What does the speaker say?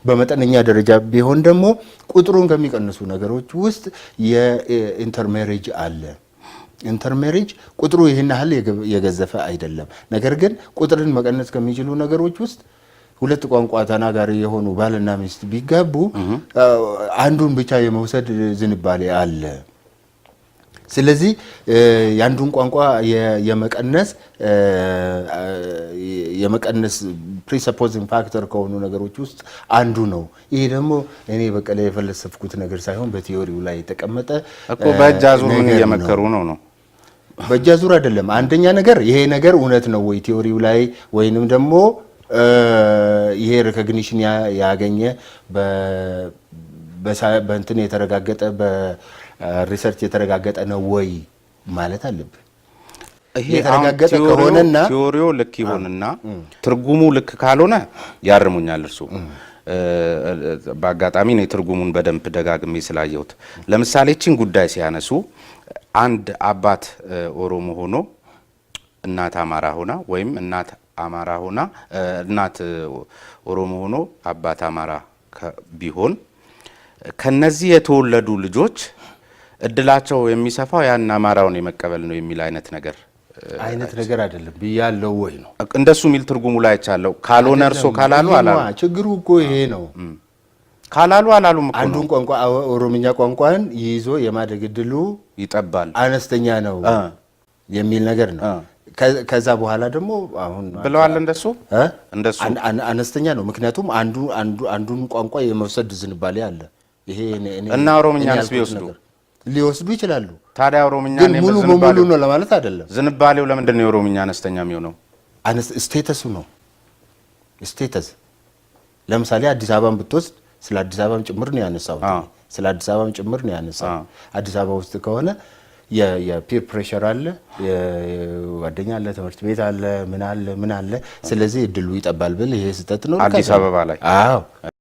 በመጠነኛ ደረጃ ቢሆን ደግሞ ቁጥሩን ከሚቀንሱ ነገሮች ውስጥ የኢንተርሜሬጅ አለ። ኢንተርሜሬጅ ቁጥሩ ይሄን ያህል የገዘፈ አይደለም። ነገር ግን ቁጥርን መቀነስ ከሚችሉ ነገሮች ውስጥ ሁለት ቋንቋ ተናጋሪ የሆኑ ባልና ሚስት ቢጋቡ አንዱን ብቻ የመውሰድ ዝንባሌ አለ። ስለዚህ ያንዱን ቋንቋ የመቀነስ ፕሪሰፖዚንግ ፋክተር ከሆኑ ነገሮች ውስጥ አንዱ ነው። ይሄ ደግሞ እኔ በቀለ የፈለሰፍኩት ነገር ሳይሆን በቲዮሪው ላይ የተቀመጠ እኮ በእጅ አዙር ምን እየመከሩ ነው? በእጅ አዙር አይደለም። አንደኛ ነገር ይሄ ነገር እውነት ነው ወይ ቲዮሪው ላይ ወይንም ደግሞ ይሄ ሪኮግኒሽን ያገኘ በእንትን የተረጋገጠ በሪሰርች የተረጋገጠ ነው ወይ ማለት አለብህ። ይሄ የተረጋገጠ ከሆነና ቲዮሪው ልክ ይሆንና ትርጉሙ ልክ ካልሆነ ያርሙኛል እርሱ። በአጋጣሚ ነው ትርጉሙን በደንብ ደጋግሜ ስላየሁት። ለምሳሌ እቺን ጉዳይ ሲያነሱ አንድ አባት ኦሮሞ ሆኖ እናት አማራ ሆና ወይም እናት አማራ ሆና እናት ኦሮሞ ሆኖ አባት አማራ ቢሆን ከነዚህ የተወለዱ ልጆች እድላቸው የሚሰፋው ያን አማራውን የመቀበል ነው የሚል አይነት ነገር አይደለም ብያለው ወይ ነው እንደሱ ሚል ትርጉሙ ላይ አይቻለው። ካልሆነ እርሶ ካላሉ አላሉ። ችግሩ እኮ ይሄ ነው። ካላሉ አላሉም እኮ አንዱን ቋንቋ ኦሮምኛ ቋንቋን ይዞ የማደግ እድሉ ይጠባል አነስተኛ ነው የሚል ነገር ነው። ከዛ በኋላ ደግሞ አሁን ብለዋል እንደሱ አነስተኛ ነው። ምክንያቱም አንዱን ቋንቋ የመውሰድ ዝንባሌ አለ። ይሄ እና ኦሮምኛንስ ሊወስዱ ይችላሉ። ታዲያ ኦሮምኛ ነው ሙሉ በሙሉ ነው ለማለት አይደለም። ዝንባሌው ለምንድን ነው የኦሮምኛ አነስተኛ የሚሆነው? ስቴተሱ ነው። ስቴተስ ለምሳሌ አዲስ አበባን ብትወስድ ስለ አዲስ አበባም ጭምር ነው ያነሳው። ስለ አዲስ አበባም ጭምር ነው ያነሳው። አዲስ አበባ ውስጥ ከሆነ የፒር ፕሬሸር አለ፣ የጓደኛ አለ፣ ትምህርት ቤት አለ፣ ምን አለ። ስለዚህ እድሉ ይጠባል ብል ይሄ ስህተት ነው አዲስ አበባ ላይ። አዎ